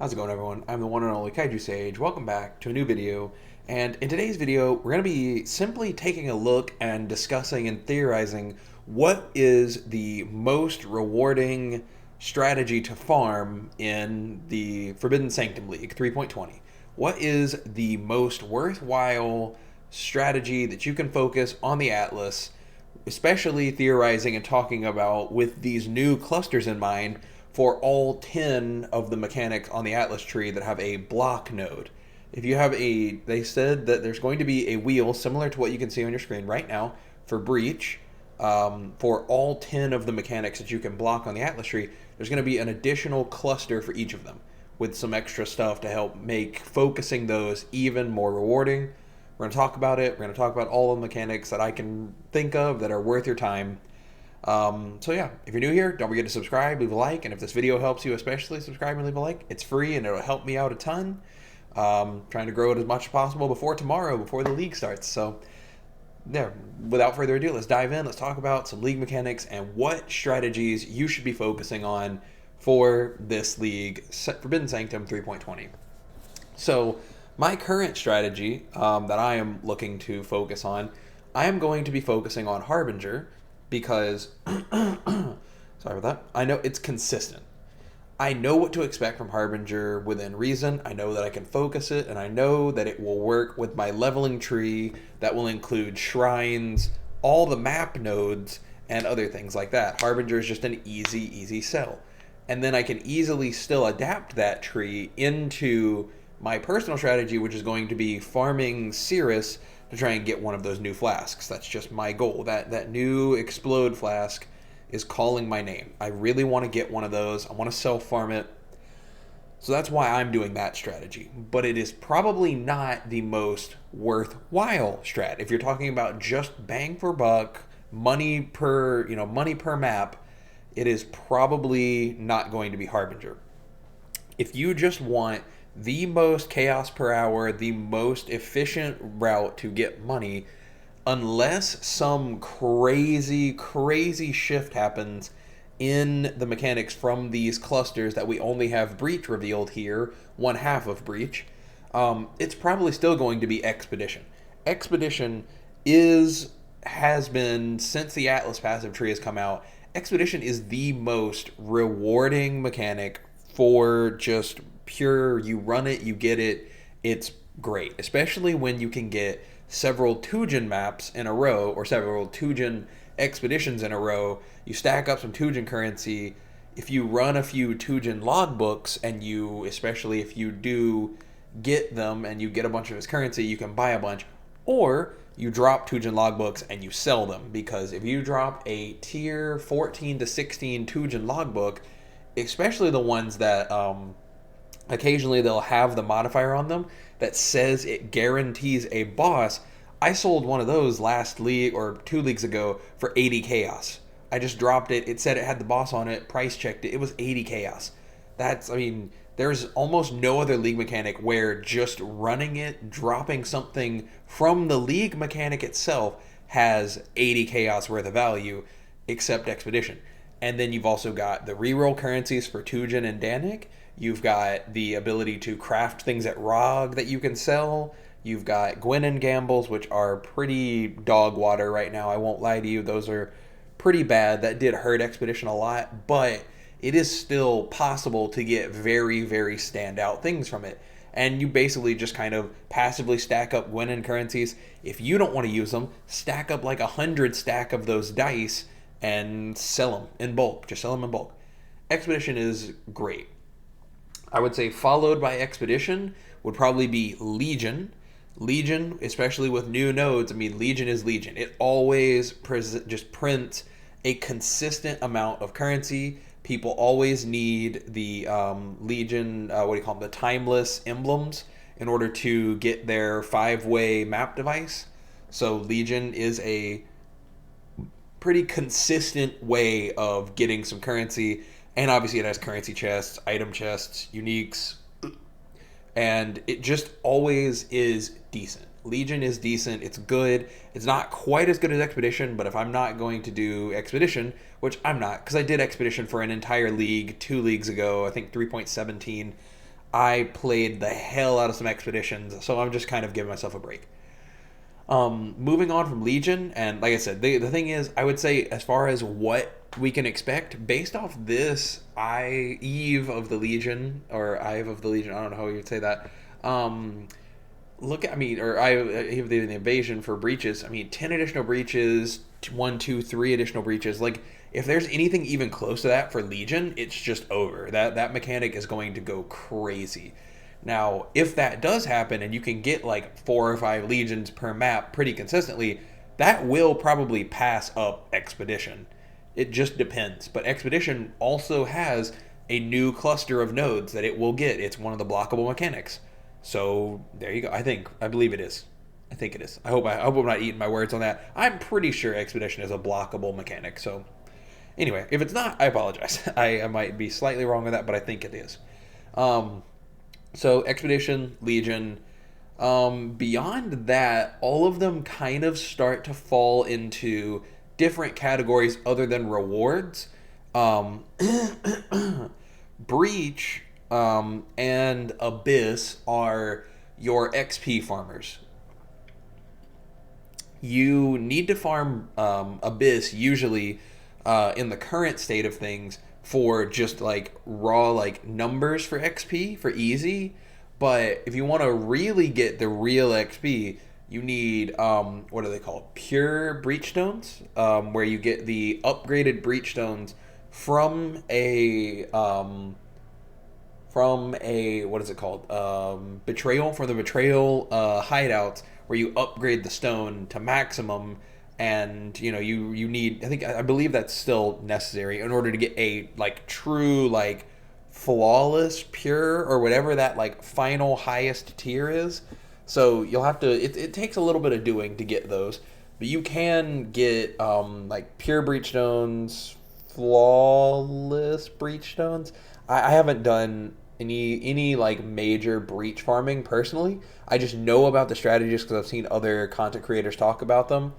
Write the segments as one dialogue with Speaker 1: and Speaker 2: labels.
Speaker 1: How's it going, everyone? I'm the one and only Kaiju Sage. Welcome back to a new video. And in today's video, we're going to be simply taking a look and discussing and theorizing what is the most rewarding strategy to farm in the Forbidden Sanctum League 3.20. What is the most worthwhile strategy that you can focus on the Atlas, especially theorizing and talking about with these new clusters in mind for all 10 of the mechanics on the Atlas tree that have a block node. If you have they said that there's going to be a wheel similar to what you can see on your screen right now for Breach. For all 10 of the mechanics that you can block on the Atlas tree, there's going to be an additional cluster for each of them with some extra stuff to help make focusing those even more rewarding. We're going to talk about it. We're going to talk about all the mechanics that I can think of that are worth your time. So yeah, if you're new here, don't forget to subscribe, leave a like, and if this video helps you especially, subscribe and leave a like. It's free and it'll help me out a ton. Trying to grow it as much as possible before tomorrow, before the league starts. So there, without further ado, let's dive in. Let's talk about some league mechanics and what strategies you should be focusing on for this league, Forbidden Sanctum 3.20. So my current strategy that I am looking to focus on, I am going to be focusing on Harbinger because, sorry about that, I know it's consistent. I know what to expect from Harbinger within reason. I know that I can focus it, and I know that it will work with my leveling tree that will include shrines, all the map nodes, and other things like that. Harbinger is just an easy sell. And then I can easily still adapt that tree into my personal strategy, which is going to be farming Cirrus to try and get one of those new flasks. That's just my goal. That new explode flask is calling my name. I really want to get one of those. I want to self-farm it. So that's why I'm doing that strategy. But it is probably not the most worthwhile strat. If you're talking about just bang for buck, money per map, it is probably not going to be Harbinger. If you just want the most chaos per hour, the most efficient route to get money, unless some crazy shift happens in the mechanics from these clusters that we only have Breach revealed here, one half of Breach, it's probably still going to be Expedition. Expedition has been, since the Atlas passive tree has come out, Expedition is the most rewarding mechanic for just pure, you run it, you get it, it's great. Especially when you can get several Tujen maps in a row, or several Tujen expeditions in a row. You stack up some Tujen currency. If you run a few Tujen logbooks, and especially if you do get them and you get a bunch of his currency, you can buy a bunch. Or you drop Tujen logbooks and you sell them, because if you drop a tier 14 to 16 Tujen logbook, especially the ones that occasionally they'll have the modifier on them that says it guarantees a boss. I sold one of those last league or 2 leagues ago for 80 chaos. I just dropped it. It said it had the boss on it, price checked it. It was 80 chaos. There's almost no other league mechanic where just running it, dropping something from the league mechanic itself has 80 chaos worth of value, except Expedition. And then you've also got the reroll currencies for Tujen and Danik. You've got the ability to craft things at ROG that you can sell. You've got Gwen and Gambles, which are pretty dog water right now. I won't lie to you. Those are pretty bad. That did hurt Expedition a lot, but it is still possible to get very standout things from it. And you basically just kind of passively stack up Gwen and currencies. If you don't want to use them, stack up like 100 stack of those dice and sell them in bulk. Just sell them in bulk. Expedition is great. I would say followed by Expedition would probably be Legion. Legion, especially with new nodes, Legion is Legion. It always just prints a consistent amount of currency. People always need the Legion, the timeless emblems in order to get their 5-way map device. So Legion is a pretty consistent way of getting some currency. And obviously it has currency chests, item chests, uniques, and it just always is decent. Legion is decent. It's good. It's not quite as good as Expedition, but if I'm not going to do Expedition, which I'm not, because I did Expedition for an entire league 2 leagues ago, I think 3.17, I played the hell out of some expeditions, so I'm just kind of giving myself a break. Moving on from Legion, and like I said, the thing is, I would say as far as what we can expect based off this Eve of the Legion, or Eve of the Legion, I don't know how you would say that. Look at, I mean, or Eve of the Invasion for breaches. I mean, 10 additional breaches, 1, 2, 3 additional breaches. Like, if there's anything even close to that for Legion, it's just over. That mechanic is going to go crazy. Now, if that does happen and you can get like 4 or 5 legions per map pretty consistently, that will probably pass up Expedition. It just depends. But Expedition also has a new cluster of nodes that it will get. It's one of the blockable mechanics. So there you go. I believe it is. I think it is. I hope I'm not eating my words on that. I'm pretty sure Expedition is a blockable mechanic. So anyway, if it's not, I apologize. I might be slightly wrong on that, but I think it is. So Expedition, Legion. Beyond that, all of them kind of start to fall into different categories other than rewards. Breach and Abyss are your XP farmers. You need to farm Abyss usually in the current state of things for just like raw like numbers for XP for easy. But if you want to really get the real XP, you need what are they called? Pure breachstones, where you get the upgraded breachstones from a what is it called? Betrayal, from the betrayal hideouts, where you upgrade the stone to maximum. And you need, I believe that's still necessary in order to get a like true like flawless pure or whatever that like final highest tier is. So you'll have to, it takes a little bit of doing to get those, but you can get like pure breachstones, flawless breachstones. I haven't done any like major breach farming personally. I just know about the strategies because I've seen other content creators talk about them.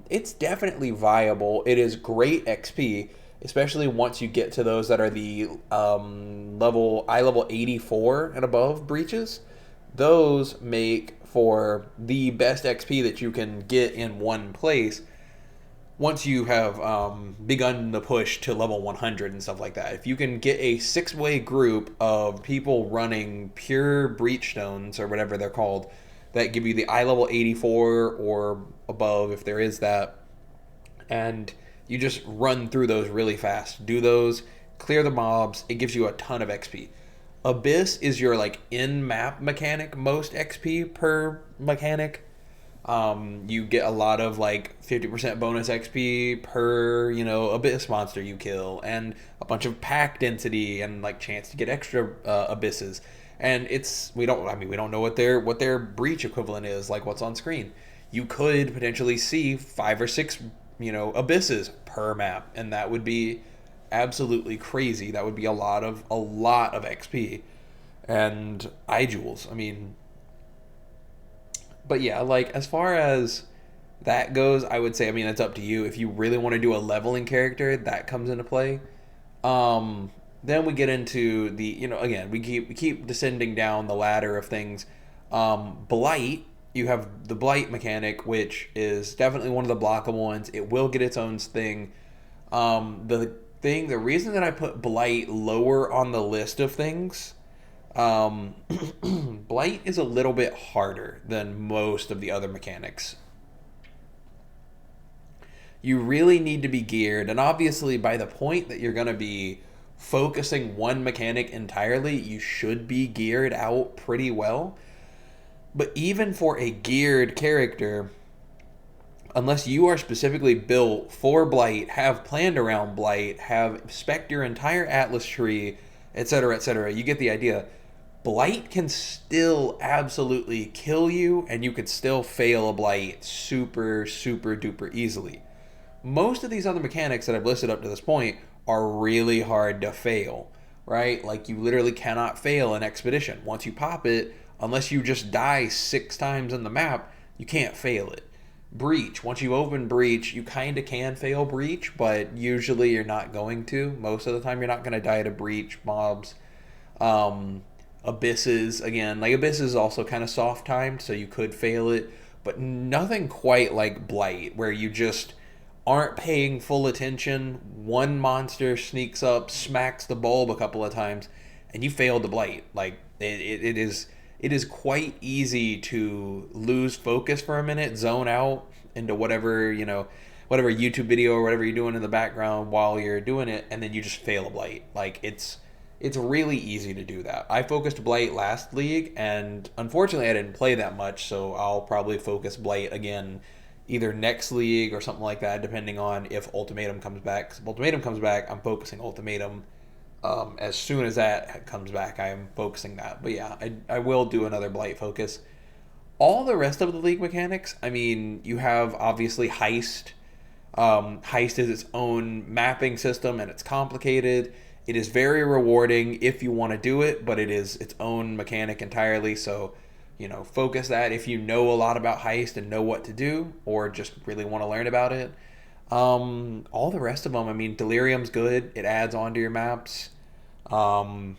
Speaker 1: It's definitely viable. It is great XP, especially once you get to those that are the level 84 and above breaches. Those make for the best XP that you can get in one place once you have begun the push to level 100 and stuff like that. If you can get a 6-way group of people running pure breachstones or whatever they're called, that give you the eye level 84 or above, if there is that, and you just run through those really fast. Do those, clear the mobs, it gives you a ton of XP. Abyss is your like in-map mechanic, most XP per mechanic. You get a lot of like 50% bonus XP per, Abyss monster you kill, and a bunch of pack density and like chance to get extra abysses. And we don't know what their breach equivalent is, like what's on screen. You could potentially see 5 or 6, abysses per map, and that would be absolutely crazy. That would be a lot of XP and jewels. But yeah, like as far as that goes, I would say, it's up to you. If you really want to do a leveling character, that comes into play. Then we get into the, again, we keep descending down the ladder of things. Blight, you have the Blight mechanic, which is definitely one of the blockable ones. It will get its own thing. The reason that I put Blight lower on the list of things, Blight is a little bit harder than most of the other mechanics. You really need to be geared, and obviously by the point that you're going to be focusing one mechanic entirely, you should be geared out pretty well. But even for a geared character, unless you are specifically built for Blight, have planned around Blight, have spec'd your entire Atlas tree, etc., you get the idea. Blight can still absolutely kill you, and you could still fail a Blight super, super duper easily. Most of these other mechanics that I've listed up to this point are really hard to fail, right? Like, you literally cannot fail an expedition. Once you pop it, unless you just die 6 times in the map, you can't fail it. Breach, once you open Breach, you kind of can fail Breach, but usually you're not going to. Most of the time you're not going to die to Breach mobs. Abysses, again, like Abyss is also kind of soft timed, so you could fail it, but nothing quite like Blight, where you just aren't paying full attention. One monster sneaks up, smacks the bulb a couple of times, and you failed the Blight. Like it is quite easy to lose focus for a minute, zone out into whatever YouTube video or whatever you're doing in the background while you're doing it, and then you just fail a Blight. Like it's really easy to do that. I focused Blight last league, and unfortunately I didn't play that much, so I'll probably focus Blight again either next league or something like that, depending on if Ultimatum comes back. 'Cause if Ultimatum comes back, I'm focusing Ultimatum. As soon as that comes back, I'm focusing that. But yeah, I will do another Blight focus. All the rest of the league mechanics, I mean, you have obviously Heist. Heist is its own mapping system, and it's complicated. It is very rewarding if you want to do it, but it is its own mechanic entirely. So, focus that if you know a lot about Heist and know what to do, or just really want to learn about it. All the rest of them, I mean, Delirium's good. It adds on to your maps. I'm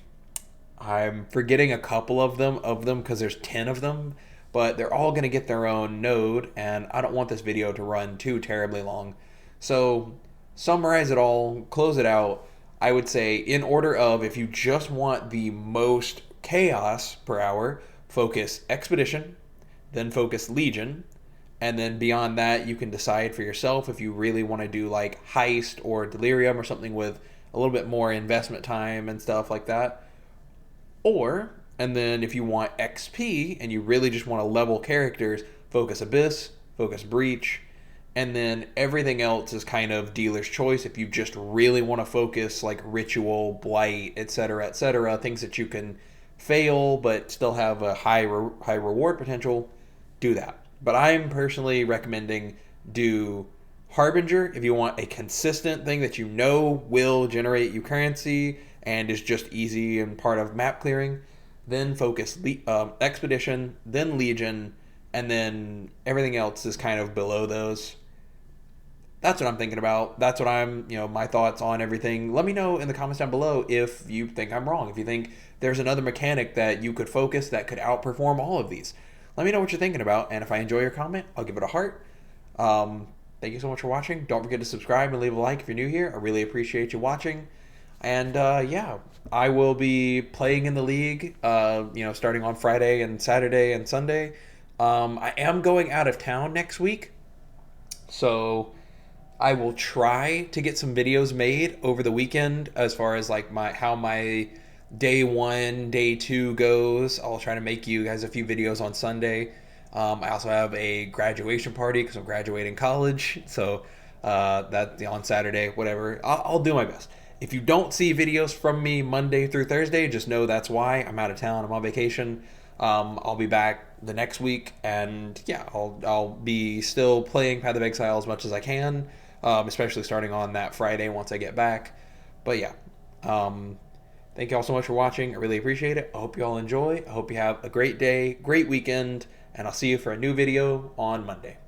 Speaker 1: forgetting a couple of them because there's 10 of them, but they're all going to get their own node, and I don't want this video to run too terribly long. So, summarize it all, close it out. I would say in order of, if you just want the most chaos per hour, focus Expedition, then focus Legion, and then beyond that you can decide for yourself if you really want to do like Heist or Delirium or something with a little bit more investment time and stuff like that. And then if you want XP and you really just want to level characters, focus Abyss, focus Breach, and then everything else is kind of dealer's choice. If you just really want to focus like Ritual, Blight, etc., things that you can fail but still have a high reward potential, do that. But I'm personally recommending do Harbinger if you want a consistent thing that you know will generate you currency and is just easy and part of map clearing. Then focus Expedition, then Legion, and then everything else is kind of below those. That's what I'm thinking about. That's what my thoughts on everything. Let me know in the comments down below if you think I'm wrong. If you think there's another mechanic that you could focus that could outperform all of these. Let me know what you're thinking about, and if I enjoy your comment, I'll give it a heart. Thank you so much for watching. Don't forget to subscribe and leave a like if you're new here. I really appreciate you watching. And yeah, I will be playing in the league, starting on Friday and Saturday and Sunday. I am going out of town next week, so I will try to get some videos made over the weekend as far as like how my day 1, day 2 goes. I'll try to make you guys a few videos on Sunday. I also have a graduation party because I'm graduating college, so that's on Saturday, whatever. I'll do my best. If you don't see videos from me Monday through Thursday, just know that's why. I'm out of town. I'm on vacation. I'll be back the next week, and yeah, I'll be still playing Path of Exile as much as I can, especially starting on that Friday once I get back. But yeah, thank you all so much for watching. I really appreciate it. I hope you all enjoy. I hope you have a great day, great weekend, and I'll see you for a new video on Monday.